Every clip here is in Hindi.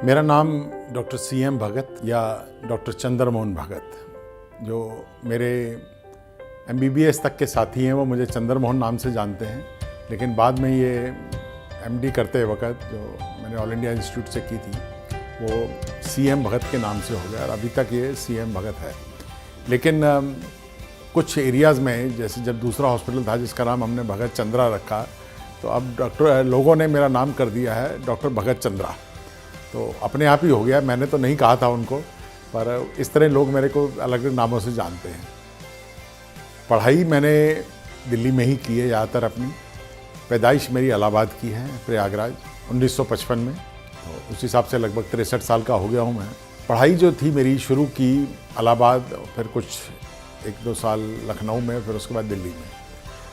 मेरा नाम डॉक्टर CM भगत या डॉक्टर चंद्रमोहन भगत, जो मेरे MBBS तक के साथी हैं वो मुझे चंद्रमोहन नाम से जानते हैं, लेकिन बाद में ये MD करते वक्त जो मैंने ऑल इंडिया इंस्टीट्यूट से की थी वो CM भगत के नाम से हो गया और अभी तक ये CM भगत है। लेकिन कुछ एरियाज़ में, जैसे जब दूसरा हॉस्पिटल था जिसका नाम हमने भगत चंद्रा रखा, तो अब लोगों ने मेरा नाम कर दिया है डॉक्टर भगत चंद्रा, तो अपने आप ही हो गया। मैंने तो नहीं कहा था उनको, पर इस तरह लोग मेरे को अलग अलग नामों से जानते हैं। पढ़ाई मैंने दिल्ली में ही की है ज़्यादातर। अपनी पैदाइश मेरी इलाहाबाद की है, प्रयागराज 1955 में, तो उस हिसाब से लगभग 63 साल का हो गया हूँ मैं। पढ़ाई जो थी मेरी शुरू की इलाहाबाद, फिर कुछ 1-2 साल लखनऊ में, फिर उसके बाद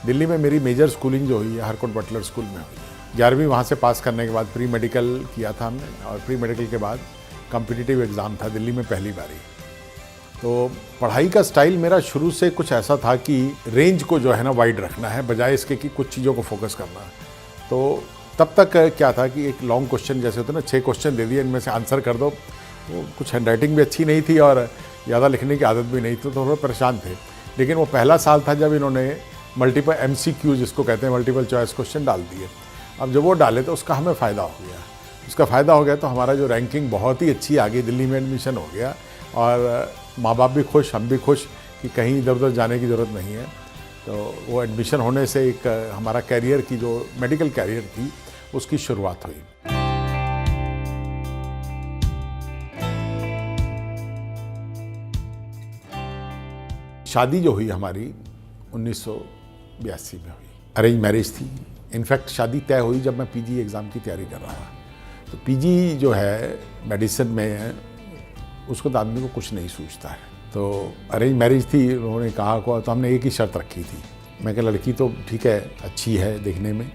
दिल्ली में मेरी मेजर स्कूलिंग जो हुई है हरकोट बटलर स्कूल में हुई है। 11वीं वहाँ से पास करने के बाद प्री मेडिकल किया था हमने, और प्री मेडिकल के बाद कॉम्पिटिटिव एग्ज़ाम था दिल्ली में पहली बारी। तो पढ़ाई का स्टाइल मेरा शुरू से कुछ ऐसा था कि रेंज को जो है ना वाइड रखना है, बजाय इसके कि कुछ चीज़ों को फोकस करना है। तो तब तक क्या था कि एक लॉन्ग क्वेश्चन जैसे होते ना, 6 क्वेश्चन दे दिए, इनमें से आंसर कर दो। तो कुछ हैंडराइटिंग भी अच्छी नहीं थी और ज़्यादा लिखने की आदत भी नहीं थी, तो थोड़ा परेशान थे। लेकिन वो पहला साल था जब इन्होंने मल्टीपल MCQ जिसको कहते हैं मल्टीपल चॉइस क्वेश्चन डाल दिए। अब जब वो डाले तो उसका हमें फ़ायदा हो गया। उसका फ़ायदा हो गया तो हमारा जो रैंकिंग बहुत ही अच्छी आ गई, दिल्ली में एडमिशन हो गया, और माँ बाप भी खुश, हम भी खुश कि कहीं इधर उधर जाने की ज़रूरत नहीं है। तो वो एडमिशन होने से एक हमारा कैरियर की जो मेडिकल कैरियर थी उसकी शुरुआत हुई। शादी जो हुई हमारी 1982 में हुई, अरेंज मैरिज थी। इनफैक्ट शादी तय हुई जब मैं PG एग्ज़ाम की तैयारी कर रहा था। तो PG जो है मेडिसिन में, उसको तो आदमी को कुछ नहीं सूझता है। तो अरेंज मैरिज थी, उन्होंने कहा को, तो हमने एक ही शर्त रखी थी। मैं कहा लड़की तो ठीक है, अच्छी है देखने में,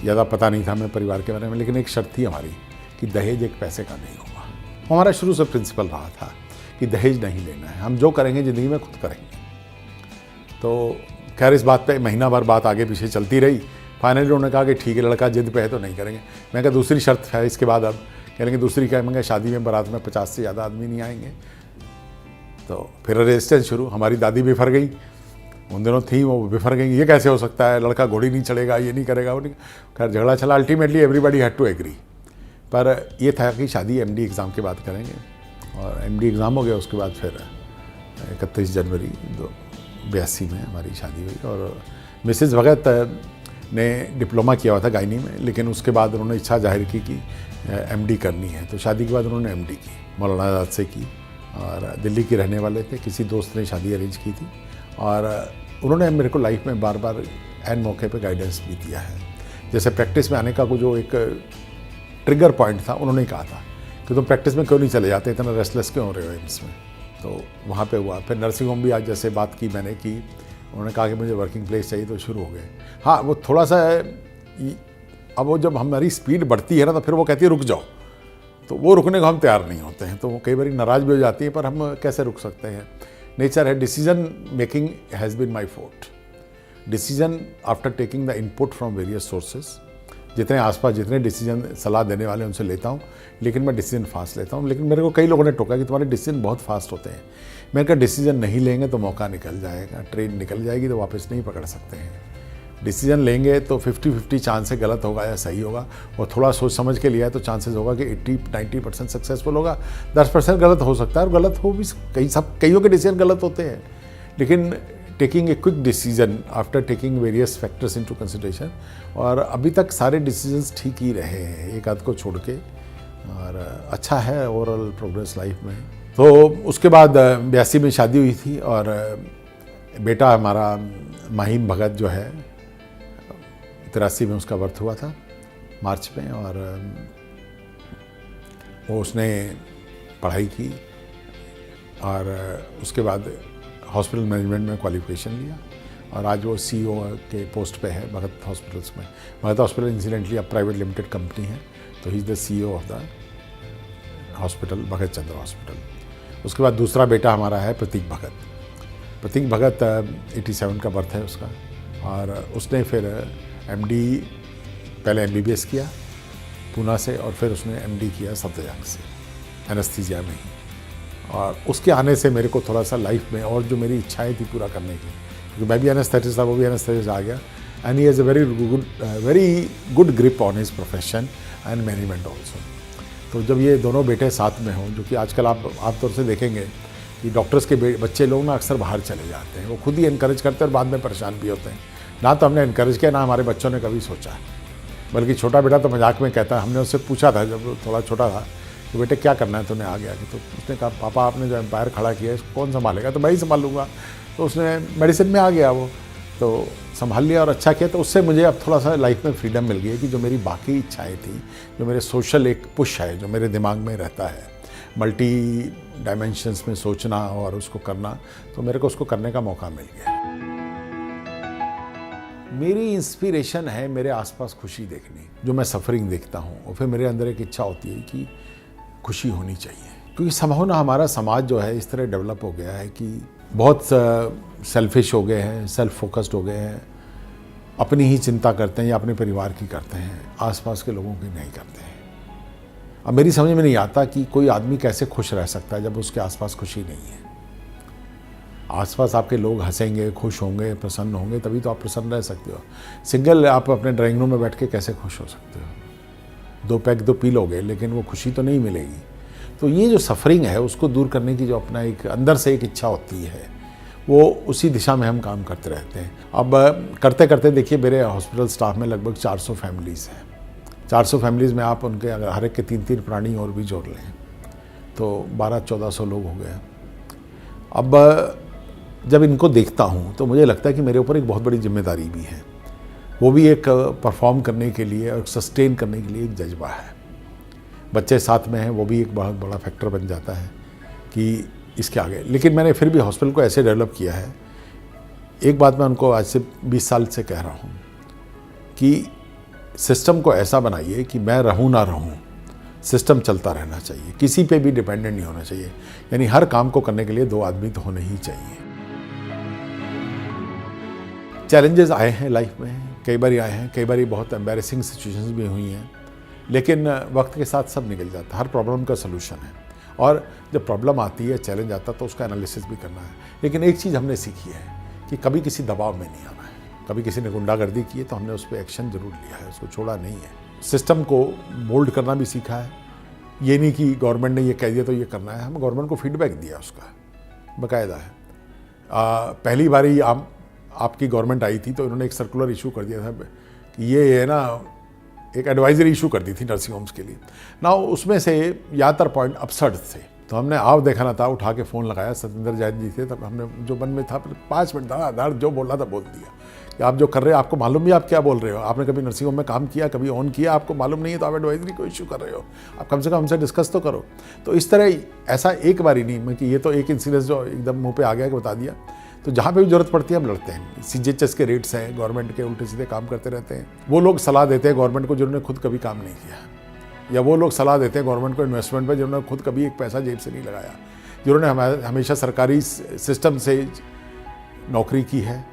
ज़्यादा पता नहीं था मैं परिवार के बारे में, लेकिन एक शर्त थी हमारी कि दहेज एक पैसे का नहीं होगा। हमारा शुरू से प्रिंसिपल रहा था कि दहेज नहीं लेना है, हम जो करेंगे ज़िंदगी में खुद करेंगे। तो खैर इस बात पे महीना भर बात आगे पीछे चलती रही। फाइनली उन्होंने कहा कि ठीक है, लड़का जिद पे है तो नहीं करेंगे। मैं कहा दूसरी शर्त है इसके बाद। अब कह लेंगे दूसरी क्या है? मैं कहा शादी में बारात में 50 से ज़्यादा आदमी नहीं आएंगे। तो फिर रेजिस्टेंस शुरू। हमारी दादी बिफर गई, उन दिनों थी वो बिफर गई, ये कैसे हो सकता है, लड़का घोड़ी नहीं चढ़ेगा, ये नहीं करेगा, वो नहीं। खैर झगड़ा चला, ultimately everybody had to agree. पर ये था कि शादी MD एग्ज़ाम के बाद करेंगे, और MD एग्ज़ाम हो गया। उसके बाद फिर 31 जनवरी 82 में हमारी शादी हुई। और मिसेस भगत ने डिप्लोमा किया हुआ था गायनी में, लेकिन उसके बाद उन्होंने इच्छा जाहिर की कि MD करनी है। तो शादी के बाद उन्होंने MD की, मौलाना आज़ाद से की, और दिल्ली के रहने वाले थे। किसी दोस्त ने शादी अरेंज की थी, और उन्होंने मेरे को लाइफ में बार बार एन मौके पे गाइडेंस भी दिया है। जैसे प्रैक्टिस में आने का जो एक ट्रिगर पॉइंट था, उन्होंने कहा था कि तुम प्रैक्टिस में क्यों नहीं चले जाते, इतना रेस्टलेस क्यों हो रहे हो एम्स में। तो वहाँ पे हुआ। फिर नर्सिंग होम भी आज जैसे बात की मैंने कि उन्होंने कहा कि मुझे वर्किंग प्लेस चाहिए, तो शुरू हो गए। हाँ, वो थोड़ा सा अब वो जब हमारी स्पीड बढ़ती है ना, तो फिर वो कहती है रुक जाओ, तो वो रुकने को हम तैयार नहीं होते हैं। तो वो कई बार नाराज़ भी हो जाती है, पर हम कैसे रुक सकते हैं। नेचर है। Decision making has been my forte. Decision after taking the input from various sources, जितने आसपास जितने डिसीजन सलाह देने वाले उनसे लेता हूँ, लेकिन मैं डिसीजन फास्ट लेता हूँ। लेकिन मेरे को कई लोगों ने टोका कि तुम्हारे डिसीजन बहुत फास्ट होते हैं। मैंने कहा डिसीजन नहीं लेंगे तो मौका निकल जाएगा, ट्रेन निकल जाएगी तो वापस नहीं पकड़ सकते हैं। डिसीजन लेंगे तो 50-50 चांस है गलत होगा या सही होगा, और थोड़ा सोच समझ के लिया है तो चांसेस होगा कि 80-90% सक्सेसफुल होगा, 10% गलत हो सकता है। और गलत हो भी, कईयों के डिसीजन गलत होते हैं। लेकिन taking a quick decision after taking various factors into consideration, और अभी तक सारे डिसीजंस ठीक ही रहे हैं, एक आध को छोड़ के, और अच्छा है ओवरऑल प्रोग्रेस लाइफ में। तो उसके बाद 82 में शादी हुई थी, और बेटा हमारा माहिम भगत जो है 83 में उसका बर्थ हुआ था मार्च में। और वो उसने पढ़ाई की, और उसके बाद हॉस्पिटल मैनेजमेंट में क्वालिफिकेशन लिया, और आज वो CEO के पोस्ट पे है भगत हॉस्पिटल्स में। भगत हॉस्पिटल इंसिडेंटली अब प्राइवेट लिमिटेड कंपनी है, तो he is the CEO of the hospital, Bhagat Chandra hospital. उसके बाद दूसरा बेटा हमारा है प्रतीक भगत। प्रतीक भगत 87 का बर्थ है उसका, और उसने फिर MD पहले MBBS किया, पूना से, और फिर उसने MD किया सफ्दरजंग से एनेस्थीसिया में ही। और उसके आने से मेरे को थोड़ा सा लाइफ में और जो मेरी इच्छाएं थी पूरा करने की, क्योंकि मैं भी एनेस्थेटिस्ट था, वो भी एनेस्थेटिस्ट आ गया, and he has a very good grip on his profession and management also. तो जब ये दोनों बेटे साथ में हों, जो कि आजकल आप आमतौर से देखेंगे कि डॉक्टर्स के बच्चे लोग ना अक्सर बाहर चले जाते हैं, वो खुद ही इनकरेज करते हैं और बाद में परेशान भी होते हैं। ना तो हमने इनकरेज किया, ना हमारे बच्चों ने कभी सोचा, बल्कि छोटा बेटा तो मजाक में कहता है, हमने उससे पूछा था जब वो थोड़ा छोटा था कि बेटे क्या करना है तूने आगे आके, तो उसने कहा पापा आपने जो एम्पायर खड़ा किया है इसको कौन संभालेगा, तो मैं ही संभाल लूँगा। तो उसने मेडिसिन में आ गया, वो तो संभाल लिया और अच्छा किया। तो उससे मुझे अब थोड़ा सा लाइफ में फ्रीडम मिल गई है कि जो मेरी बाकी इच्छाएं थी, जो मेरे सोशल एक पुश है जो मेरे दिमाग में रहता है, मल्टी डायमेंशंस में सोचना और उसको करना, तो मेरे को उसको करने का मौका मिल गया। मेरी इंस्पिरेशन है मेरे आसपास खुशी देखनी, जो मैं सफरिंग देखता हूँ, और फिर मेरे अंदर एक इच्छा होती है कि खुशी होनी चाहिए, क्योंकि संभव ना हमारा समाज जो है इस तरह डेवलप हो गया है कि बहुत सेल्फिश हो गए हैं, सेल्फ फोकस्ड हो गए हैं, अपनी ही चिंता करते हैं या अपने परिवार की करते हैं, आसपास के लोगों की नहीं करते हैं। अब मेरी समझ में नहीं आता कि कोई आदमी कैसे खुश रह सकता है जब उसके आसपास खुशी नहीं है। आसपास आपके लोग हंसेंगे, खुश होंगे, प्रसन्न होंगे, तभी तो आप प्रसन्न रह सकते हो। सिंगल आप अपने ड्राइंग रूम में बैठ के कैसे खुश हो सकते हो? 2 पैग तो पी लोगे, लेकिन वो खुशी तो नहीं मिलेगी। तो ये जो सफरिंग है उसको दूर करने की जो अपना एक अंदर से एक इच्छा होती है, वो उसी दिशा में हम काम करते रहते हैं। अब करते करते देखिए, मेरे हॉस्पिटल स्टाफ में लगभग 400 फैमिलीज़ हैं। 400 फैमिलीज़ में आप उनके अगर हर एक के 3-3 प्राणी और भी जोड़ लें तो 1200-1400 लोग हो गए। अब जब इनको देखता हूँ तो मुझे लगता है कि मेरे ऊपर एक बहुत बड़ी जिम्मेदारी भी है, वो भी एक परफॉर्म करने के लिए और सस्टेन करने के लिए एक जज्बा है। बच्चे साथ में हैं, वो भी एक बहुत बड़ा फैक्टर बन जाता है कि इसके आगे। लेकिन मैंने फिर भी हॉस्पिटल को ऐसे डेवलप किया है, एक बात मैं उनको आज से 20 साल से कह रहा हूँ कि सिस्टम को ऐसा बनाइए कि मैं रहूँ ना रहूँ, सिस्टम चलता रहना चाहिए, किसी पे भी डिपेंडेंट नहीं होना चाहिए। यानी हर काम को करने के लिए 2 आदमी तो होने ही चाहिए। चैलेंजेस आए हैं लाइफ में, कई बार आए हैं, कई बार बहुत एम्बैरेसिंग सिचुएशंस भी हुई हैं, लेकिन वक्त के साथ सब निकल जाता है। हर प्रॉब्लम का सलूशन है, और जब प्रॉब्लम आती है, चैलेंज आता है, तो उसका एनालिसिस भी करना है। लेकिन एक चीज़ हमने सीखी है कि कभी किसी दबाव में नहीं आना है। कभी किसी ने गुंडागर्दी की है तो हमने उस पर एक्शन जरूर लिया है, उसको छोड़ा नहीं है। सिस्टम को मोल्ड करना भी सीखा है। ये नहीं कि गवर्नमेंट ने ये कह दिया तो ये करना है, हम गवर्नमेंट को फीडबैक दिया, उसका बाकायदा है। पहली बारी आपकी गवर्नमेंट आई थी तो इन्होंने एक सर्कुलर इशू कर दिया था कि ये है ना, एक एडवाइजरी इशू कर दी थी नर्सिंग होम्स के लिए ना। उसमें से ज़्यादातर पॉइंट अपसर्ड थे, तो हमने आप देखा ना था, उठा के फ़ोन लगाया, सत्येंद्र जैन जी थे तब, हमने जो मन में था 5 मिनट धड़ाधड़ जो बोलना था बोल दिया कि आप जो कर रहे हो आपको मालूम भी, आप क्या बोल रहे हो, आपने कभी नर्सिंग होम में काम किया, कभी ऑन किया, आपको मालूम नहीं है तो आप एडवाइजरी को इशू कर रहे हो, आप कम से कम हमसे डिस्कस तो करो। तो इस तरह ऐसा एक बार ही नहीं, मैं कि ये तो एक इंसिडेंस जो एकदम मुँह पे आ गया कि बता दिया। तो जहाँ पे भी जरूरत पड़ती है हम लड़ते हैं। CGHS के रेट्स हैं, गवर्नमेंट के उल्टे सीधे काम करते रहते हैं। वो लोग सलाह देते हैं गवर्नमेंट को जिन्होंने खुद कभी काम नहीं किया, या वो लोग सलाह देते हैं गवर्नमेंट को इन्वेस्टमेंट पर जिन्होंने खुद कभी एक पैसा जेब से नहीं लगाया, जिन्होंने हमेशा सरकारी सिस्टम से नौकरी की है,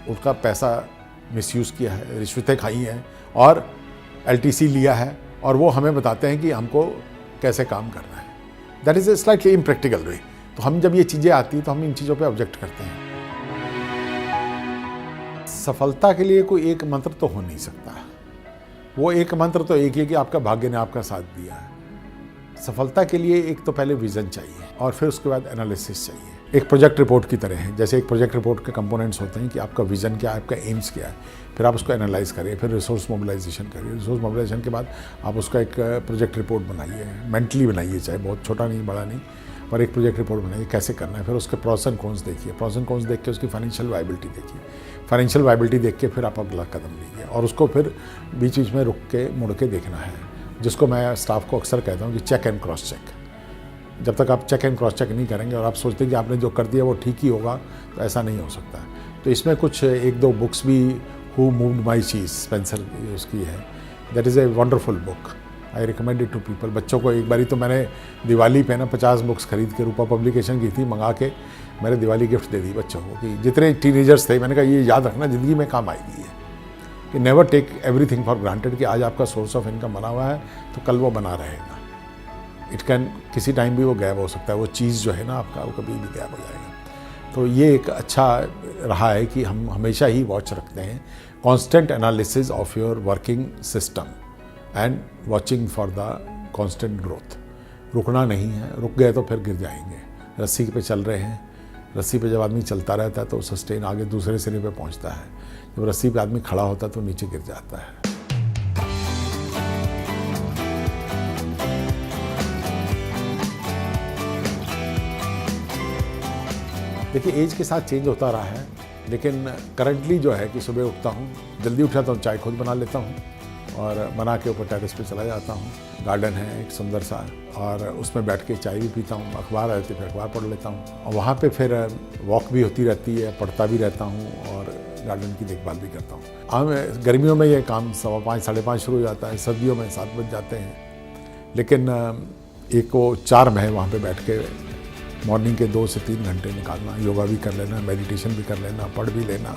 उसका पैसा मिसयूज़ किया है, रिश्वतें खाई हैं और LTC लिया है, और वो हमें बताते हैं कि हमको कैसे काम करना है। That is a slightly impractical way. तो हम जब ये चीज़ें आती हैं तो हम इन चीज़ों पे ऑब्जेक्ट करते हैं। सफलता के लिए कोई एक मंत्र तो हो नहीं सकता, वो एक मंत्र तो एक ही कि आपका भाग्य ने आपका साथ दिया है। सफलता के लिए एक तो पहले विज़न चाहिए और फिर उसके बाद एनालिसिस चाहिए। एक प्रोजेक्ट रिपोर्ट की तरह है, जैसे एक प्रोजेक्ट रिपोर्ट के कंपोनेंट्स होते हैं कि आपका विज़न क्या है, आपका एम्स क्या है, फिर आप उसको एनालाइज करिए, फिर रिसोर्स मोबिलाइजेशन करिए, रिसोर्स मोबिलाइजेशन के बाद आप उसका एक प्रोजेक्ट रिपोर्ट बनाइए, मेंटली बनाइए, चाहे बहुत छोटा नहीं बड़ा नहीं, पर एक प्रोजेक्ट रिपोर्ट बनाइए कैसे करना है। फिर उसके प्रोस एंड कॉन्स देखिए, प्रोस एंड कॉन्स देख के उसकी फाइनेंशियल वायबिलिटी देखिए, फाइनेंशियल वायबिलिटी देख के फिर आप अगला कदम लीजिए, और उसको फिर बीच बीच में रुक के मुड़ के देखना है, जिसको मैं स्टाफ को अक्सर कहता हूँ कि चेक एंड क्रॉस चेक। जब तक आप चेक एंड क्रॉस चेक नहीं करेंगे और आप सोचते हैं कि आपने जो कर दिया वो ठीक ही होगा, तो ऐसा नहीं हो सकता। तो इसमें कुछ 1-2 बुक्स भी, who moved my cheese, Spencer उसकी है, that is a wonderful book, I recommend it to people. बच्चों को एक बारी तो मैंने दिवाली पे ना 50 बुक्स खरीद के, रूपा पब्लिकेशन की थी, मंगा के मैंने दिवाली गिफ्ट दे दी बच्चों को, कि जितने टीनेजर्स थे मैंने कहा ये याद रखना ज़िंदगी में काम आएगी है। कि never take everything for granted कि आज आपका सोर्स ऑफ इनकम बना हुआ है तो कल वो बना रहेगा। इट कैन किसी टाइम भी वो गैप हो सकता है, वो चीज़ जो है ना आपका वो कभी भी गैप हो जाएगा। तो ये एक अच्छा रहा है कि हम हमेशा ही वॉच रखते हैं, constant analysis of your working system and watching for the constant growth. रुकना नहीं है, रुक गए तो फिर गिर जाएंगे। रस्सी पे चल रहे हैं, रस्सी पे जब आदमी चलता रहता है तो सस्टेन आगे दूसरे सिरे पे पहुंचता है। जब रस्सी पे आदमी खड़ा होता है तो नीचे गिर जाता है। देखिए एज के साथ चेंज होता रहा है, लेकिन करंटली जो है कि सुबह उठता हूँ, जल्दी उठ जाता हूँ, चाय खुद बना लेता हूँ और बना के ऊपर टेरेस पे चला जाता हूँ। गार्डन है एक सुंदर सा और उसमें बैठ के चाय भी पीता हूँ, अखबार रहती है फिर अखबार पढ़ लेता हूँ और वहाँ पे फिर वॉक भी होती रहती है, पढ़ता भी रहता हूँ और गार्डन की देखभाल भी करता हूँ। हम गर्मियों में ये काम 5:15 साढ़े 5 शुरू हो जाता है, सर्दियों में 7 बज जाते हैं। लेकिन एक वो चार्म है वहाँ पे बैठ के मॉर्निंग के 2 से 3 घंटे निकालना, योगा भी कर लेना, मेडिटेशन भी कर लेना, पढ़ भी लेना,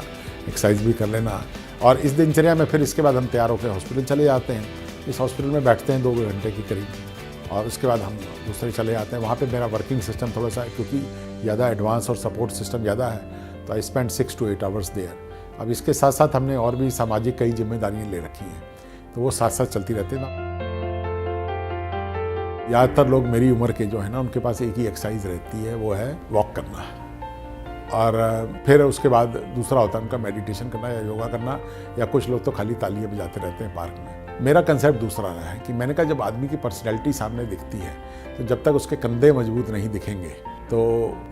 एक्सरसाइज भी कर लेना। और इस दिनचर्या में फिर इसके बाद हम तैयार होकर हॉस्पिटल चले जाते हैं। इस हॉस्पिटल में बैठते हैं 2 घंटे के करीब और उसके बाद हम दूसरे चले जाते हैं। वहाँ पे मेरा वर्किंग सिस्टम थोड़ा सा क्योंकि ज़्यादा एडवांस और सपोर्ट सिस्टम ज़्यादा है तो I spend 6 to 8 hours there. अब इसके साथ साथ हमने और भी सामाजिक कई जिम्मेदारियाँ ले रखी हैं तो वो साथ साथ चलती रहती है ना। ज़्यादातर लोग मेरी उम्र के जो है ना उनके पास एक ही एक्सरसाइज रहती है, वो है वॉक करना और फिर उसके बाद दूसरा होता है उनका मेडिटेशन करना या योगा करना, या कुछ लोग तो खाली तालियां बजाते रहते हैं पार्क में। मेरा कंसेप्ट दूसरा रहा है कि मैंने कहा जब आदमी की पर्सनैलिटी सामने दिखती है तो जब तक उसके कंधे मजबूत नहीं दिखेंगे तो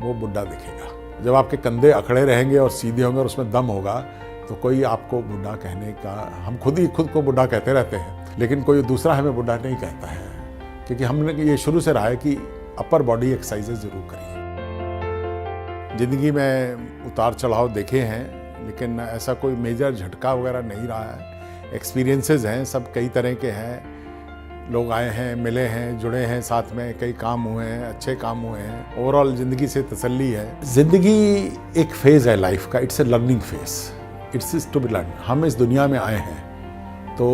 वो बुढ़ा दिखेगा। जब आपके कंधे अकड़े रहेंगे और सीधे होंगे और उसमें दम होगा तो कोई आपको बुढ़ा कहने का, हम खुद को बुढ़ा कहते रहते हैं लेकिन कोई दूसरा हमें बुढ़ा नहीं कहता है, क्योंकि हमने ये शुरू से रहा है कि अपर बॉडी एक्सरसाइजेज ज़रूर करिए। ज़िंदगी में उतार चढ़ाव देखे हैं लेकिन ऐसा कोई मेजर झटका वगैरह नहीं रहा है। एक्सपीरियंसेस हैं, सब कई तरह के हैं, लोग आए हैं, मिले हैं, जुड़े हैं साथ में, कई काम हुए हैं, अच्छे काम हुए हैं। ओवरऑल ज़िंदगी से तसल्ली है। ज़िंदगी एक फेज़ है लाइफ का, it's a learning phase, it's to be learn. हम इस दुनिया में आए हैं तो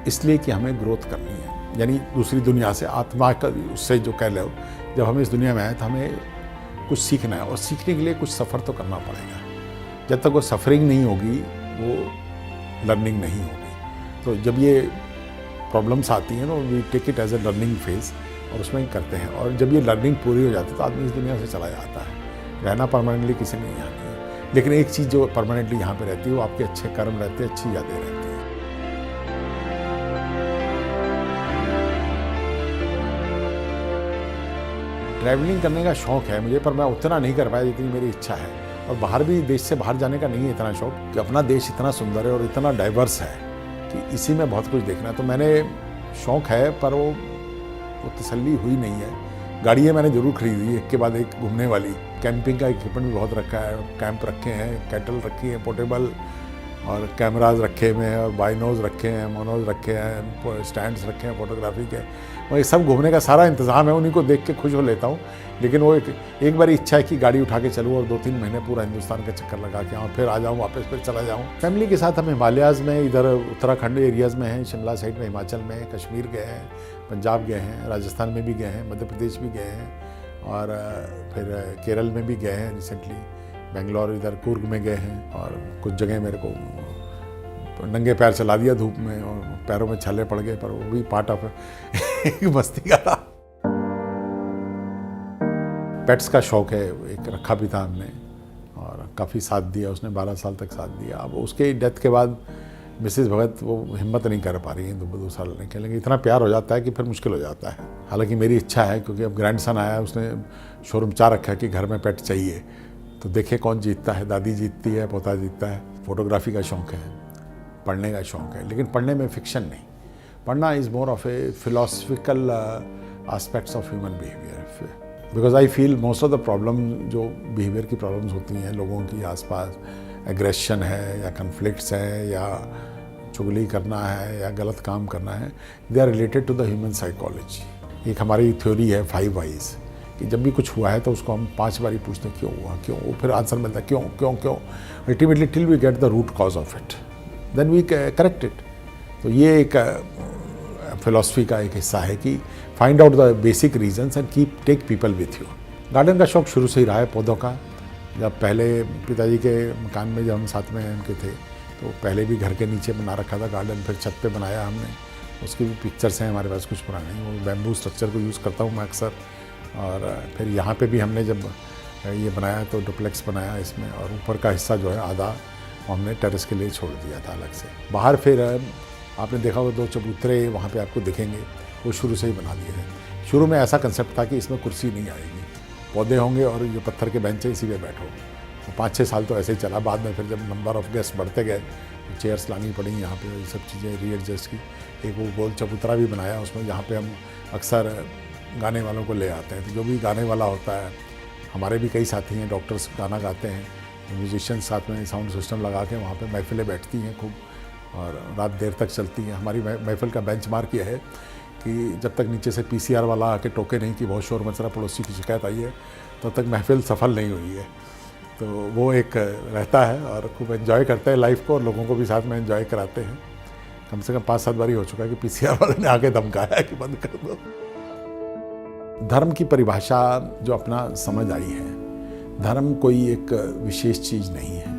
इसलिए कि हमें ग्रोथ करनी है, यानी दूसरी दुनिया से आत्मा का उससे जो कह लो, जब हम इस दुनिया में आए तो हमें कुछ सीखना है और सीखने के लिए कुछ सफ़र तो करना पड़ेगा। जब तक वो सफरिंग नहीं होगी वो लर्निंग नहीं होगी। तो जब ये प्रॉब्लम्स आती हैं ना we take it as a learning phase और उसमें करते हैं, और जब ये लर्निंग पूरी हो जाती है तो आदमी इस दुनिया से चला जाता है। रहना परमानेंटली किसी ने नहीं आती है, लेकिन एक चीज़ जो परमानेंटली यहाँ पे रहती है वो आपके अच्छे कर्म रहते हैं, अच्छी यादें रहती हैं। ट्रैवलिंग करने का शौक़ है मुझे, पर मैं उतना नहीं कर पाया जितनी मेरी इच्छा है। और बाहर भी, देश से बाहर जाने का नहीं है इतना शौक़, कि अपना देश इतना सुंदर है और इतना डाइवर्स है कि इसी में बहुत कुछ देखना है। तो मैंने शौक़ है पर वो तसल्ली हुई नहीं है। गाड़ियाँ मैंने ज़रूर खरीदी, एक के बाद एक घूमने वाली। कैंपिंग का इक्विपमेंट भी बहुत रखा है, कैंप रखे हैं, कैटल रखी है पोर्टेबल, और कैमराज रखे हुए हैं, और बाइनोज रखे हैं, मोनोज रखे हैं, स्टैंड्स रखे हैं फोटोग्राफी के। और ये सब घूमने का सारा इंतज़ाम है, उन्हीं को देख के खुश हो लेता हूँ। लेकिन वो एक बार इच्छा है कि गाड़ी उठा के चलूँ और 2-3 महीने पूरा हिंदुस्तान का चक्कर लगा के आऊँ, फिर आ जाऊँ वापस, फिर चला जाऊँ। फैमिली के साथ हम हिमालयाज़ में, इधर उत्तराखंड एरियाज़ में हैं, शिमला साइड में, हिमाचल में, कश्मीर गए हैं, पंजाब गए हैं, राजस्थान में भी गए हैं, मध्य प्रदेश भी गए हैं, और फिर केरल में भी गए हैं रिसेंटली, बेंगलोर, इधर कुर्ग में गए हैं। और कुछ जगह मेरे को नंगे पैर चला दिया धूप में और पैरों में छाले पड़ गए, पर वो भी पार्ट ऑफ मस्ती का था। पेट्स का शौक़ है, एक रखा भी था हमने और काफ़ी साथ दिया उसने, 12 साल तक साथ दिया। अब उसके डेथ के बाद मिसेस भगत वो हिम्मत नहीं कर पा रही हैं 2 साल नहीं खेलेंगे, इतना प्यार हो जाता है कि फिर मुश्किल हो जाता है। हालांकि मेरी इच्छा है, क्योंकि अब ग्रैंडसन आया है, उसने शोरूम चाह रखा है कि घर में पेट चाहिए, तो देखे कौन जीतता है, दादी जीतती है, पोता जीतता है। फोटोग्राफी का शौक़ है, पढ़ने का शौक़ है, लेकिन पढ़ने में फिक्शन नहीं, पढ़ना is more of A philosophical aspects of human behaviour. Because I feel most of the problem जो बिहेवियर की प्रॉब्लम्स होती हैं लोगों की आसपास, एग्रेशन है या कन्फ्लिक्ट्स है या चुगली करना है या गलत काम करना है, they are related to the human psychology. एक हमारी थ्योरी है 5 Whys कि जब भी कुछ हुआ है तो उसको हम 5 बार पूछते हैं क्यों हुआ, क्यों, वो फिर आंसर मिलता है क्यों क्यों क्यों, ultimately till we get the root cause of it. Then we correct it. तो ये एक फिलॉसफी का एक हिस्सा है कि find out the basic reasons and keep take people with you. Garden का शौक शुरू से ही रहा है, पौधों का। जब पहले पिताजी के मकान में जब हम साथ में उनके थे तो पहले भी घर के नीचे बना रखा था गार्डन, फिर छत पे बनाया हमने। उसकी भी पिक्चर्स हैं हमारे पास कुछ पुरानी, वो बैम्बू स्ट्रक्चर को यूज़ करता हूँ मैं अक्सर। और फिर यहाँ पे भी हमने जब ये बनाया तो डुप्लेक्स बनाया इसमें, और ऊपर का हिस्सा जो है आधा हमने टेरेस के लिए छोड़ दिया था अलग से। बाहर फिर आपने देखा होगा 2 चबूतरे वहाँ पे आपको दिखेंगे, वो शुरू से ही बना दिए हैं। शुरू में ऐसा कंसेप्ट था कि इसमें कुर्सी नहीं आएगी, पौधे होंगे और ये पत्थर के बेंच है, इसी पे बैठो। तो 5-6 साल तो ऐसे ही चला। बाद में फिर जब नंबर ऑफ़ गेस्ट बढ़ते गए, चेयर्स लानी पड़ी यहाँ पे, ये सब चीज़ें रीएडजस्ट की। एक वो गोल चबूतरा भी बनाया उसमें, जहाँ पे हम अक्सर गाने वालों को ले आते हैं। तो जो भी गाने वाला होता है, हमारे भी कई साथी हैं डॉक्टर्स गाना गाते हैं, म्यूजिशियन साथ में साउंड सिस्टम लगा के वहाँ पे महफिलें बैठती हैं खूब, और रात देर तक चलती हैं। हमारी महफिल का बेंचमार्क ये है कि जब तक नीचे से पीसीआर वाला आके टोके नहीं कि बहुत शोर मच रहा, पड़ोसी की शिकायत आई है, तब तक महफिल सफल नहीं हुई है। तो वो एक रहता है, और खूब एंजॉय करते हैं लाइफ को, और लोगों को भी साथ में एंजॉय कराते हैं। कम से कम 5-7 बार ही हो चुका है कि पीसीआर वाले ने आके धमकाया कि बंद कर दो। धर्म की परिभाषा जो अपना समझ आई है, धर्म कोई एक विशेष चीज़ नहीं है।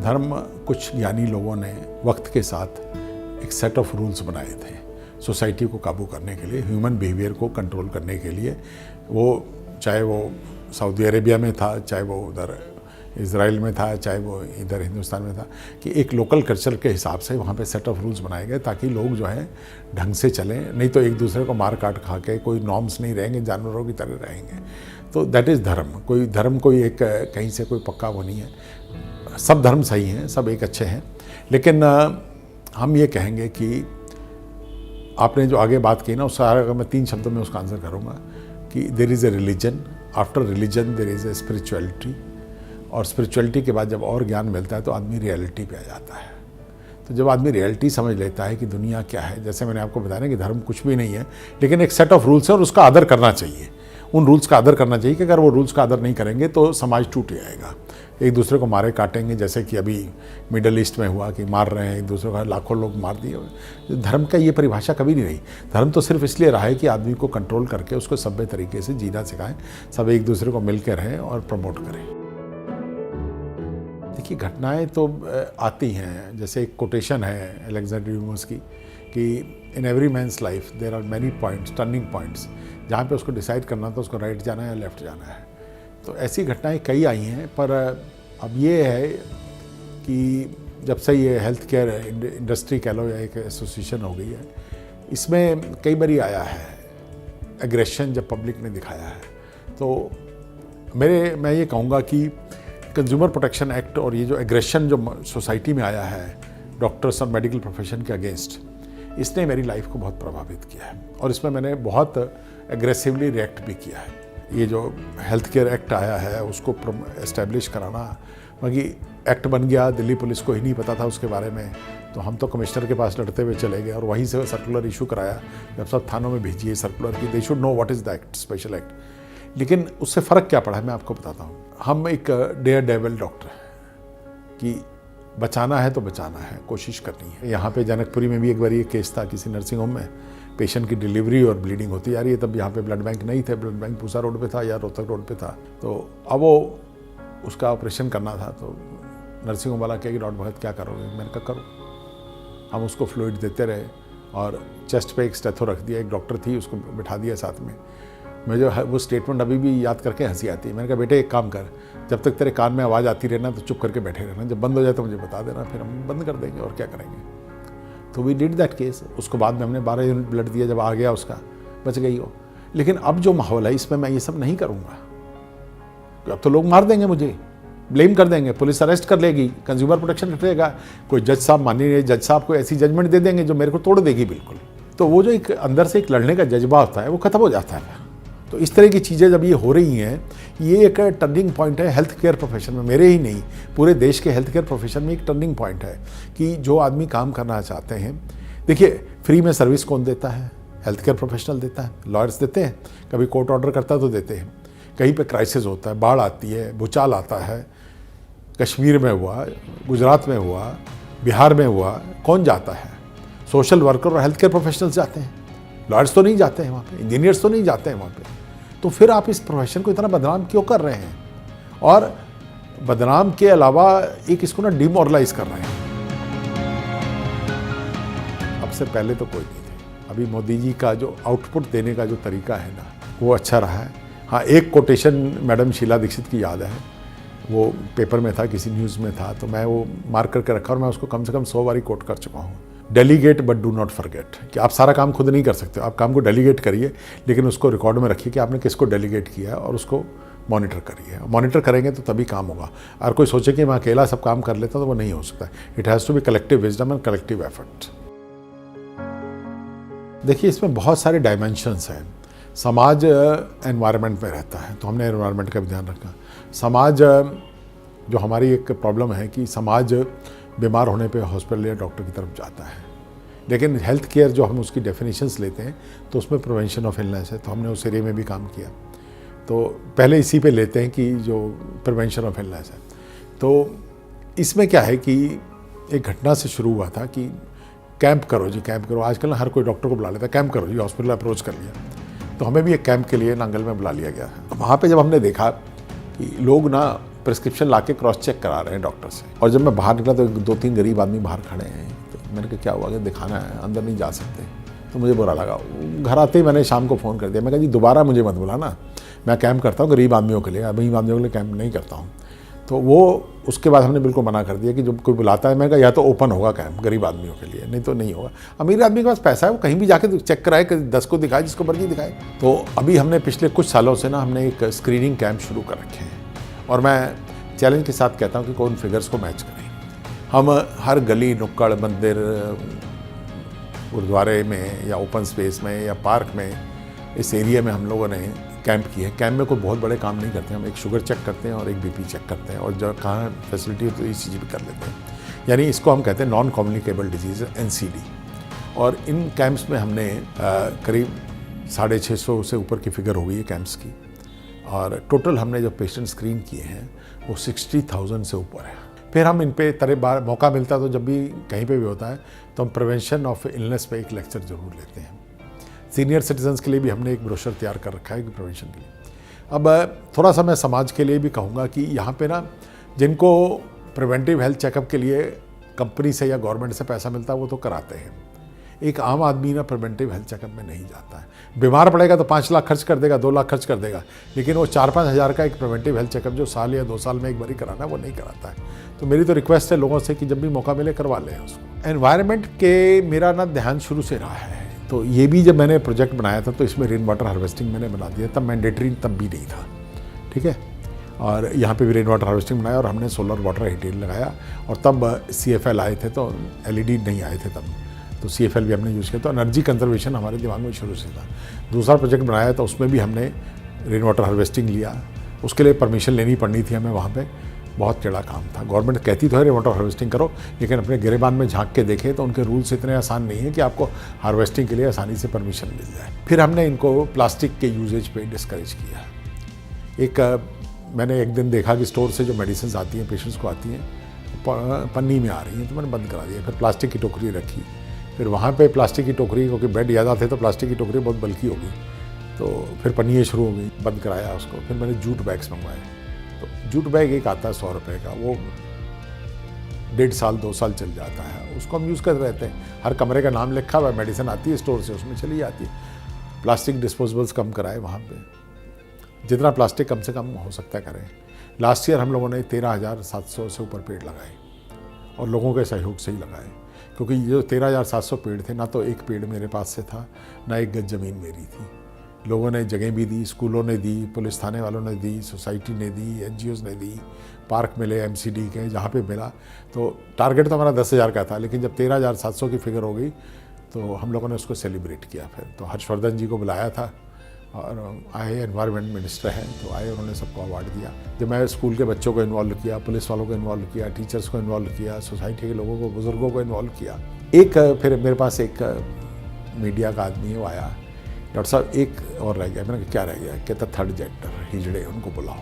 धर्म कुछ ज्ञानी लोगों ने वक्त के साथ एक सेट ऑफ रूल्स बनाए थे सोसाइटी को काबू करने के लिए, ह्यूमन बिहेवियर को कंट्रोल करने के लिए। वो चाहे वो सऊदी अरेबिया में था, चाहे वो उधर इज़राइल में था, चाहे वो इधर हिंदुस्तान में था, कि एक लोकल कल्चर के हिसाब से वहाँ पे सेट ऑफ रूल्स बनाए गए ताकि लोग जो है ढंग से चलें, नहीं तो एक दूसरे को मार काट खा के कोई नॉर्म्स नहीं रहेंगे, जानवरों की तरह रहेंगे। तो दैट इज़ धर्म कोई एक कहीं से कोई पक्का वो नहीं है। सब धर्म सही हैं, सब एक अच्छे हैं, लेकिन हम ये कहेंगे कि आपने जो आगे बात की ना, उसका अगर मैं 3 शब्दों में उसका आंसर करूँगा कि there is a religion, after religion there is a spirituality, और स्पिरिचुअलिटी के बाद जब और ज्ञान मिलता है तो आदमी रियलिटी पे आ जाता है। तो जब आदमी रियलिटी समझ लेता है कि दुनिया क्या है, जैसे मैंने आपको बताया कि धर्म कुछ भी नहीं है, लेकिन एक सेट ऑफ रूल्स है और उसका आदर करना चाहिए। उन रूल्स का आदर करना चाहिए कि अगर वो रूल्स का आदर नहीं करेंगे तो समाज टूट जाएगा, एक दूसरे को मारे काटेंगे, जैसे कि अभी मिडल ईस्ट में हुआ कि मार रहे हैं एक दूसरे को, लाखों लोग मार दिए। धर्म का ये परिभाषा कभी नहीं रही। धर्म तो सिर्फ इसलिए रहा है कि आदमी को कंट्रोल करके उसको सभ्य तरीके से जीना सिखाएं, सब एक दूसरे को मिल के रहें और प्रमोट करें। देखिए, घटनाएं तो आती हैं, जैसे एक कोटेशन है अलेक्जेंडर ड्यूमस की कि in every man's life there are many points, turning points, जहाँ पे उसको डिसाइड करना था उसको राइट जाना है या लेफ्ट जाना है। तो ऐसी घटनाएं कई आई हैं, पर अब ये है कि जब से ये हेल्थ केयर इंडस्ट्री कह लो या एक एसोसिएशन हो गई है, इसमें कई बारी आया है एग्रेशन जब पब्लिक ने दिखाया है। तो मैं ये कहूँगा कि कंज्यूमर प्रोटेक्शन एक्ट और ये जो एग्रेशन जो सोसाइटी में आया है डॉक्टर्स और मेडिकल प्रोफेशन के अगेंस्ट, इसने मेरी लाइफ को बहुत प्रभावित किया है, और इसमें मैंने बहुत एग्रेसिवली रिएक्ट भी किया है। ये जो हेल्थ केयर एक्ट आया है उसको एस्टेब्लिश कराना, बाकी एक्ट बन गया, दिल्ली पुलिस को ही नहीं पता था उसके बारे में, तो हम तो कमिश्नर के पास लड़ते हुए चले गए और वहीं से सर्कुलर इशू कराया, जब सब थानों में भेजिए सर्कुलर की they should know what is the act, special act. लेकिन उससे फ़र्क क्या पड़ा है मैं आपको बताता हूँ। हम एक डेयर डेविल डॉक्टर हैं कि बचाना है तो बचाना है, कोशिश करनी है। यहाँ पे जनकपुरी में भी एक बार ये केस था, किसी नर्सिंग होम में पेशेंट की डिलीवरी और ब्लीडिंग होती जा रही है। तब यहाँ पे ब्लड बैंक नहीं थे, ब्लड बैंक पूसा रोड पे था या रोहतक रोड पे था। तो अब वो उसका ऑपरेशन करना था, तो नर्सिंग होम वाला कहा कि डॉक्टर भगत क्या करोगे? मैंने कहा करो। हम उसको फ्लूइड देते रहे और चेस्ट पे एक स्टेथो रख दिया, एक डॉक्टर थी उसको बिठा दिया साथ में। मैं जो वो स्टेटमेंट अभी भी याद करके हंसी आती है। मैंने कहा बेटे एक काम कर, जब तक तेरे कान में आवाज़ आती रहना तो चुप करके बैठे रहना, जब बंद हो जाए तो मुझे बता देना, फिर हम बंद कर देंगे और क्या करेंगे। तो वी डिड दैट केस। उसको बाद में हमने 12 यूनिट ब्लड दिया, जब आ गया उसका बच गई हो। लेकिन अब जो माहौल है इसमें मैं ये सब नहीं करूँगा, अब तो लोग मार देंगे, मुझे ब्लेम कर देंगे, पुलिस अरेस्ट कर लेगी, कंज्यूमर प्रोटेक्शन हटेगा, कोई जज साहब मानिए जज साहब को ऐसी जजमेंट दे देंगे जो मेरे को तोड़ देगी बिल्कुल। तो वो जो एक अंदर से एक लड़ने का जज्बा होता है वो खत्म हो जाता है। तो इस तरह की चीज़ें जब ये हो रही हैं, ये एक टर्निंग पॉइंट है हेल्थ केयर प्रोफेशन में, मेरे ही नहीं पूरे देश के हेल्थ केयर प्रोफेशन में एक टर्निंग पॉइंट है कि जो आदमी काम करना चाहते हैं। देखिए, फ्री में सर्विस कौन देता है? हेल्थ केयर प्रोफेशनल देता है, लॉयर्स देते हैं, कभी कोर्ट ऑर्डर करता तो देते हैं, कहीं पे क्राइसिस होता है, बाढ़ आती है, भूचाल आता है, कश्मीर में हुआ, गुजरात में हुआ, बिहार में हुआ, कौन जाता है? सोशल वर्कर और हेल्थ केयर प्रोफेशनल्स जाते हैं, लॉयर्स तो नहीं जाते हैं वहाँ पे, इंजीनियर्स तो नहीं जाते हैं वहाँ पे। तो फिर आप इस प्रोफेशन को इतना बदनाम क्यों कर रहे हैं? और बदनाम के अलावा एक इसको ना डिमोरलाइज कर रहे हैं। अब से पहले तो कोई नहीं थे। अभी मोदी जी का जो आउटपुट देने का जो तरीका है ना, वो अच्छा रहा है। हाँ, एक कोटेशन मैडम शीला दीक्षित की याद है, वो पेपर में था, किसी न्यूज़ में था, तो मैं वो मार्क करके रखा और मैं उसको कम से कम 100 बारी कोट कर चुका हूँ। Delegate but do not forget, कि आप सारा काम खुद नहीं कर सकते, आप काम को डेलीगेट करिए, लेकिन उसको रिकॉर्ड में रखिए कि आपने किसको डेलीगेट किया है और उसको मॉनिटर करिए। मॉनिटर करेंगे तो तभी काम होगा। और कोई सोचे कि मैं अकेला सब काम कर लेता तो वो नहीं हो सकता। It has to be collective wisdom and collective effort. देखिए, इसमें बहुत सारे डायमेंशंस हैं। समाज एनवायरनमेंट में रहता है, तो हमने एनवायरनमेंट का भी ध्यान रखा। समाज जो हमारी एक प्रॉब्लम है कि समाज बीमार होने पे हॉस्पिटल या डॉक्टर की तरफ जाता है, लेकिन हेल्थ केयर जो हम उसकी डेफिनेशंस लेते हैं तो उसमें प्रिवेंशन ऑफ इलनेस है, तो हमने उस एरिया में भी काम किया। तो पहले इसी पे लेते हैं कि जो प्रिवेंशन ऑफ इलनेस है। तो इसमें क्या है कि एक घटना से शुरू हुआ था कि कैंप करो जी, कैंप करो। आजकल ना हर कोई डॉक्टर को बुला लेता है, कैंप करो जी, हॉस्पिटल अप्रोच कर लिया। तो हमें भी एक कैंप के लिए नांगल में बुला लिया गया। वहाँ पे जब हमने देखा कि लोग ना प्रिस्क्रिप्शन ला के क्रॉस चेक करा रहे हैं डॉक्टर से, और जब मैं बाहर निकला तो 2-3 गरीब आदमी बाहर खड़े हैं। तो मैंने कहा क्या हुआ, कि दिखाना है, अंदर नहीं जा सकते। तो मुझे बुरा लगा। घर आते ही मैंने शाम को फ़ोन कर दिया, मैं कहा जी दोबारा मुझे मत बुलाना, मैं कैंप करता हूँ गरीब आदमियों के लिए, अमीर आदमियों के लिए कैंप नहीं करता हूँ। तो वो उसके बाद हमने बिल्कुल मना कर दिया कि जब कोई बुलाता है, मैंने कहा या तो ओपन होगा कैंप गरीब आदमियों के लिए, नहीं तो नहीं होगा। अमीर आदमी के पास पैसा है, वो कहीं भी जाके चेक कराए, 10 को दिखाए, जिसको मर्जी दिखाए। तो अभी हमने पिछले कुछ सालों से ना हमने एक स्क्रीनिंग कैंप शुरू कर रखे हैं, और मैं चैलेंज के साथ कहता हूँ कि कौन फिगर्स को मैच करें। हम हर गली नुक्कड़, मंदिर, गुरुद्वारे में या ओपन स्पेस में या पार्क में, इस एरिया में हम लोगों ने कैंप किए हैं। कैंप में कोई बहुत बड़े काम नहीं करते, हम एक शुगर चेक करते हैं और एक बीपी चेक करते हैं, और जब कहाँ फैसिलिटी हो तो ईसीजी भी कर लेते हैं। यानी इसको हम कहते हैं नॉन कम्युनिकेबल डिजीज़, एनसीडी। और इन कैंप्स में हमने करीब 650 से ऊपर की फिगर हो गई है कैंप्स की, और टोटल हमने जो पेशेंट स्क्रीन किए हैं वो 60,000 से ऊपर है। फिर हम इन पे तरह बार मौका मिलता है तो जब भी कहीं पे भी होता है तो हम प्रिवेंशन ऑफ इलनेस पे एक लेक्चर जरूर लेते हैं। सीनियर सिटीजन्स के लिए भी हमने एक ब्रोशर तैयार कर रखा है कि प्रिवेंशन के लिए। अब थोड़ा सा मैं समाज के लिए भी कहूँगा कि यहाँ पे ना जिनको प्रिवेंटिव हेल्थ चेकअप के लिए कंपनी से या गवर्नमेंट से पैसा मिलता है वो तो कराते हैं। एक आम आदमी ना प्रिवेंटिव हेल्थ चेकअप में नहीं जाता है। बीमार पड़ेगा तो 5 लाख खर्च कर देगा, 2 लाख खर्च कर देगा, लेकिन वो 4-5 हज़ार का एक प्रिवेंटिव हेल्थ चेकअप जो साल या 2 साल में एक बार ही कराना है वो नहीं कराता है। तो मेरी तो रिक्वेस्ट है लोगों से कि जब भी मौका मिले करवा लें उसको। एनवायरनमेंट के मेरा ना ध्यान शुरू से रहा है, तो ये भी जब मैंने प्रोजेक्ट बनाया था तो इसमें रेन वाटर हार्वेस्टिंग मैंने बना दिया, तब मैंडेटरी तब भी नहीं था, ठीक है। और यहाँ पे भी रेन वाटर हार्वेस्टिंग बनाया और हमने सोलर वाटर हीटर लगाया, और तब CFL आए थे तो LED नहीं आए थे तब, तो CFL भी हमने यूज़ किया। तो एनर्जी कंजर्वेशन हमारे दिमाग में शुरू से था। दूसरा प्रोजेक्ट बनाया तो उसमें भी हमने रेन वाटर हार्वेस्टिंग लिया, उसके लिए परमिशन लेनी पड़नी थी हमें, वहाँ पे बहुत टेढ़ा काम था। गवर्नमेंट कहती तो है रेन वाटर हार्वेस्टिंग करो, लेकिन अपने गिरेबान में झांक के देखें तो उनके रूल्स इतने आसान नहीं है कि आपको हार्वेस्टिंग के लिए आसानी से परमिशन मिल जाए। फिर हमने इनको प्लास्टिक के यूजेज पे डिस्करेज किया। मैंने एक दिन देखा कि स्टोर से जो मेडिसिन आती हैं पेशेंट्स को आती हैं पन्नी में आ रही हैं, तो मैंने बंद करा दिया। फिर प्लास्टिक की टोकरी रखी, फिर वहाँ पे प्लास्टिक की टोकरी, क्योंकि बेड ज़्यादा थे तो प्लास्टिक की टोकरी बहुत बल्कि होगी, तो फिर पन्नियाँ शुरू हो गई, बंद कराया उसको। फिर मैंने जूट बैग्स मंगवाए, तो जूट बैग एक आता है 100 रुपये का, वो 1.5 साल 2 साल चल जाता है, उसको हम यूज़ करते रहते हैं। हर कमरे का नाम लिखा हुआ है, मेडिसिन आती है स्टोर से, उसमें चली जाती है। प्लास्टिक डिस्पोजेबल्स कम कराए, वहाँ पे जितना प्लास्टिक कम से कम हो सकता है करें। लास्ट ईयर हम लोगों ने 13,700 से ऊपर पेड़ लगाए, और लोगों के सहयोग से ही लगाए, क्योंकि ये जो 13,700 पेड़ थे, ना तो एक पेड़ मेरे पास से था, ना एक गज ज़मीन मेरी थी। लोगों ने जगह भी दी, स्कूलों ने दी, पुलिस थाने वालों ने दी, सोसाइटी ने दी, NGOs ने दी, पार्क मिले MCD के, जहाँ पे मिला। तो टारगेट तो हमारा 10,000 का था, लेकिन जब 13,700 की फिगर हो गई तो हम लोगों ने उसको सेलिब्रेट किया। फिर तो हर्षवर्धन जी को बुलाया था, और आए, एनवायरनमेंट मिनिस्टर हैं तो आए, उन्होंने सबको अवार्ड दिया। जब मैं स्कूल के बच्चों को इन्वॉल्व किया, पुलिस वालों को इन्वॉल्व किया, टीचर्स को इन्वॉल्व किया, सोसाइटी के लोगों को, बुज़ुर्गों को इन्वॉल्व किया। फिर मेरे पास एक मीडिया का आदमी है, वो आया, डॉक्टर साहब एक और रह गया। मैंने कहा क्या रह गया? कहता 3rd जेंडर, हिजड़े, उनको बुलाओ।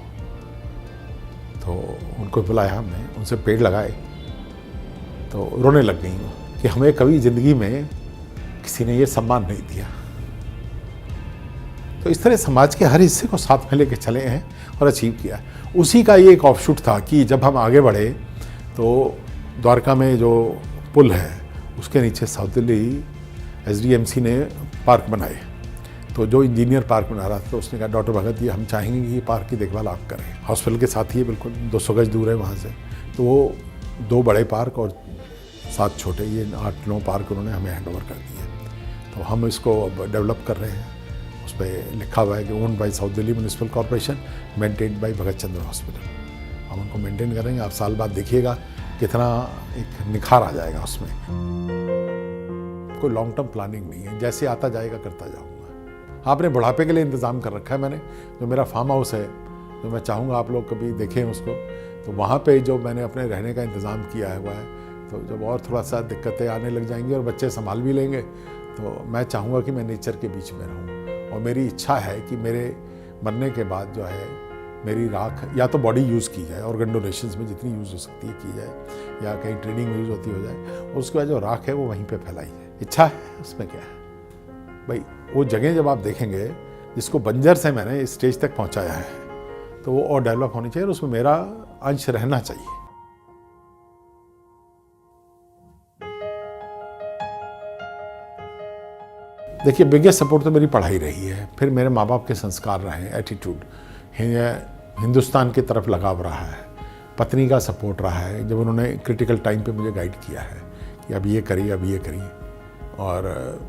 तो उनको बुलाया हमने, उनसे पेड़ लगाए, तो रोने लग गई कि हमें कभी ज़िंदगी में किसी ने ये सम्मान नहीं दिया। तो इस तरह समाज के हर हिस्से को साथ में लेके चले हैं और अचीव किया। उसी का ये एक ऑफशूट था कि जब हम आगे बढ़े तो द्वारका में जो पुल है उसके नीचे साउथ दिल्ली SDMC ने पार्क बनाए। तो जो इंजीनियर पार्क बना रहा था तो उसने कहा डॉक्टर भगत ये हम चाहेंगे कि ये पार्क की देखभाल आप करें। हॉस्पिटल के साथ ही बिल्कुल 200 गज दूर है वहाँ से। तो वो 2 बड़े पार्क और 7 छोटे, ये 8-9 पार्क उन्होंने हमें हैंड ओवर कर दिए। तो हम इसको अब डेवलप कर रहे हैं। उस पर लिखा हुआ है कि owned by south Delhi municipal corporation, maintained by Bhagat Chandra hospital. हम उनको मेंटेन करेंगे। आप साल बाद देखिएगा कितना एक निखार आ जाएगा उसमें। कोई लॉन्ग टर्म प्लानिंग नहीं है, जैसे आता जाएगा करता जाऊँगा। आपने बुढ़ापे के लिए इंतज़ाम कर रखा है मैंने। जो मेरा फार्म हाउस है, जो मैं चाहूँगा आप लोग कभी देखें उसको, तो वहाँ पे जो मैंने अपने रहने का इंतज़ाम किया हुआ है, तो जब और थोड़ा सा दिक्कतें आने लग जाएंगी और बच्चे संभाल भी लेंगे, तो मैं चाहूँगा कि मैं नेचर के बीच में रहूँ। और मेरी इच्छा है कि मेरे मरने के बाद जो है मेरी राख या तो बॉडी यूज़ की जाए, ऑर्गन डोनेशंस में जितनी यूज़ हो सकती है की जाए, या कहीं ट्रेनिंग में यूज़ होती हो जाए, उसके बाद जो राख है वो वहीं पे फैलाई जाए। इच्छा है, उसमें क्या है भाई। वो जगह जब आप देखेंगे जिसको बंजर से मैंने इस स्टेज तक पहुंचाया है, तो वो और डेवलप होनी चाहिए और उसमें मेरा अंश रहना चाहिए। देखिए, बिगेस्ट सपोर्ट तो मेरी पढ़ाई रही है, फिर मेरे माँ बाप के संस्कार रहे, एटीट्यूड, हिंदुस्तान की तरफ लगाव रहा है, पत्नी का सपोर्ट रहा है जब उन्होंने क्रिटिकल टाइम पे मुझे गाइड किया है कि अब ये करिए, अब ये करिए। और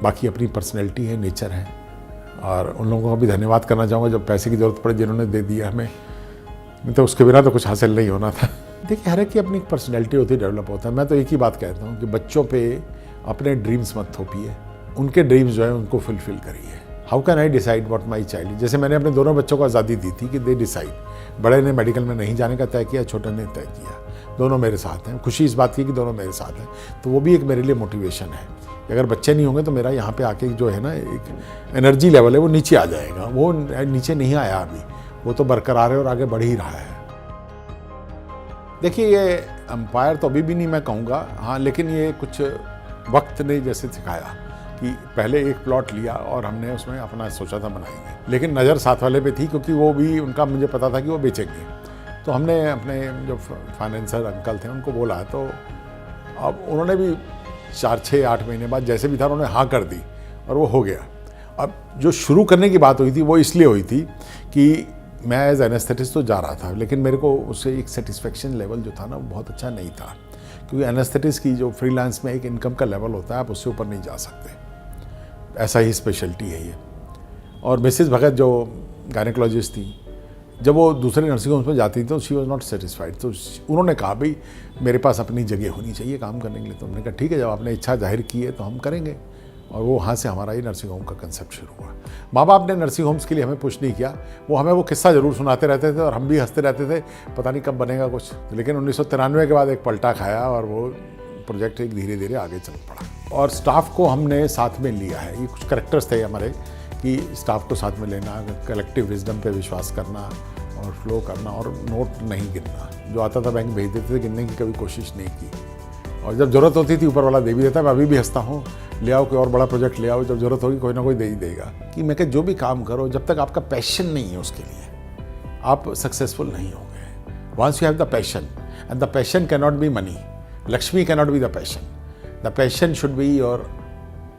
बाकी अपनी पर्सनैलिटी है, नेचर है। और उन लोगों का भी धन्यवाद करना चाहूँगा जब पैसे की ज़रूरत पड़े जिन्होंने दे दिया हमें, नहीं तो उसके बिना तो कुछ हासिल नहीं होना था। देखिए, हर एक की अपनी पर्सनैलिटी होती है, डेवलप होता है। मैं तो एक ही बात कहता हूँ कि बच्चों पे अपने ड्रीम्स मत थोपिए, उनके ड्रीम्स जो है उनको फुलफिल करिए। How can I decide what my child, जैसे मैंने अपने दोनों बच्चों को आज़ादी दी थी कि दे डिसाइड। बड़े ने मेडिकल में नहीं जाने का तय किया, छोटे ने तय किया। दोनों मेरे साथ हैं। खुशी इस बात की कि दोनों मेरे साथ हैं, तो वो भी एक मेरे लिए मोटिवेशन है। अगर बच्चे नहीं होंगे तो मेरा यहाँ पे आके जो है ना एक एनर्जी लेवल है वो नीचे आ जाएगा। वो नीचे नहीं आया अभी, वो तो बरकरार है और आगे बढ़ ही रहा है। देखिए, ये एम्पायर तो अभी भी नहीं मैं कहूँगा, हाँ, लेकिन ये कुछ वक्त ने जैसे सिखाया कि पहले एक प्लॉट लिया और हमने उसमें अपना सोचा था बनाएंगे, लेकिन नज़र साथ वाले पे थी क्योंकि वो भी उनका मुझे पता था कि वो बेचेंगे। तो हमने अपने जो फाइनेंसर अंकल थे उनको बोला, तो अब उन्होंने भी 4-6-8 महीने बाद जैसे भी था उन्होंने हाँ कर दी और वो हो गया। अब जो शुरू करने की बात हुई थी वो इसलिए हुई थी कि मैं एज एनेस्थेटिस्ट तो जा रहा था, लेकिन मेरे को उससे एक सेटिस्फेक्शन लेवल जो था ना वो बहुत अच्छा नहीं था, क्योंकि एनेस्थेटिस्ट की जो फ्रीलांस में एक इनकम का लेवल होता है आप उससे ऊपर नहीं जा सकते, ऐसा ही स्पेशलिटी है ये। और मिसेस भगत जो गायनेकोलॉजिस्ट थी, जब वो दूसरे नर्सिंग होम्स में जाती थी तो शी वॉज नॉट सेटिस्फाइड। तो उन्होंने कहा भाई मेरे पास अपनी जगह होनी चाहिए काम करने के लिए। तो हमने कहा ठीक है, जब आपने इच्छा जाहिर की है तो हम करेंगे। और वो वहाँ से हमारा ही नर्सिंग होम का कंसेप्ट शुरू हुआ। माँ बाप ने नर्सिंग होम्स के लिए हमें पुश नहीं किया, वो हमें वो किस्सा ज़रूर सुनाते रहते थे और हम भी हंसते रहते थे, पता नहीं कब बनेगा कुछ। लेकिन 1993 के बाद एक पलटा खाया और वो प्रोजेक्ट एक धीरे धीरे आगे चल पड़ा। और स्टाफ को हमने साथ में लिया है। ये कुछ करेक्टर्स थे हमारे कि स्टाफ को साथ में लेना, कलेक्टिव विजडम पे विश्वास करना और फ्लो करना और नोट नहीं गिनना। जो आता था बैंक भेज देते थे, गिनने की कभी कोशिश नहीं की। और जब ज़रूरत होती थी ऊपर वाला दे भी देता। मैं अभी भी हंसता हूँ, ले आओ कोई और बड़ा प्रोजेक्ट ले आओ, जब ज़रूरत होगी कोई ना कोई दे ही देगा। कि मैं जो भी काम करो, जब तक आपका पैशन नहीं है उसके लिए आप सक्सेसफुल नहीं होंगे। Once you have the passion, and the passion can not be money, Lakshmi can not be the passion. The passion should be your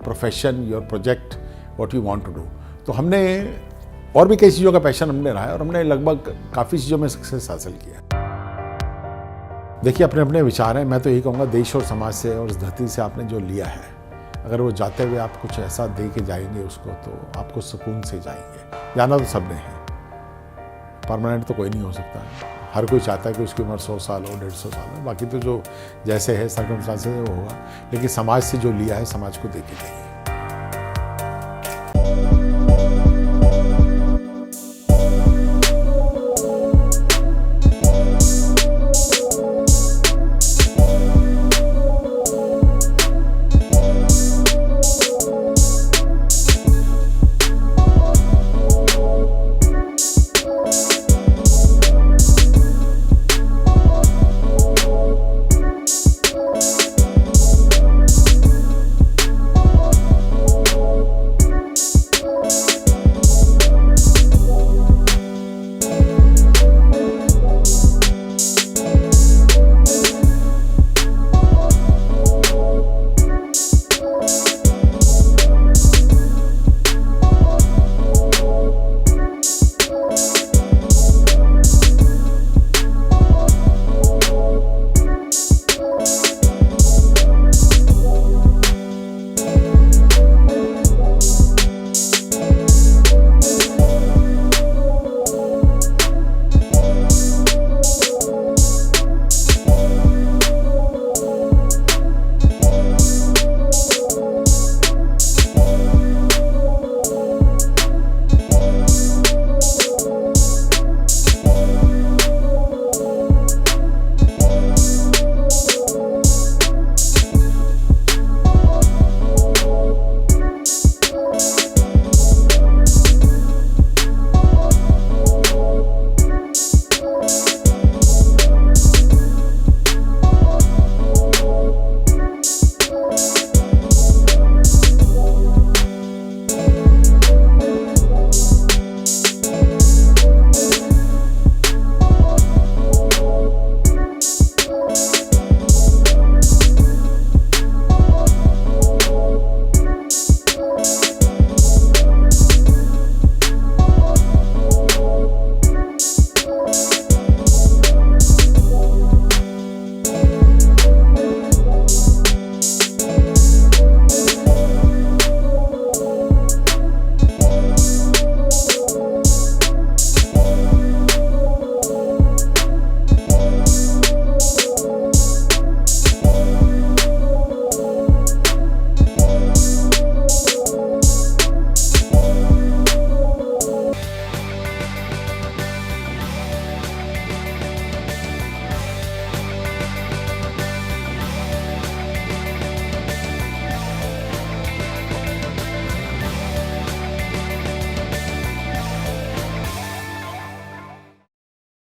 profession, your project, what you want to do. तो हमने और भी कई चीज़ों का पैशन हमने रहा है और हमने लगभग काफ़ी चीज़ों में सक्सेस हासिल किया। देखिए, अपने अपने विचार हैं। मैं तो यही कहूँगा, देश और समाज से और इस धरती से आपने जो लिया है, अगर वो जाते हुए आप कुछ ऐसा दे के जाएंगे उसको, तो आपको सुकून से जाएंगे। जाना तो सबने है, परमानेंट तो कोई नहीं हो सकता। हर कोई चाहता है कि उसकी उम्र 100 साल हो, 150 साल हो, बाकी तो जो जैसे है सर्कमस्टांसेस वो होगा। लेकिन समाज से जो लिया है समाज को दे के जाइए।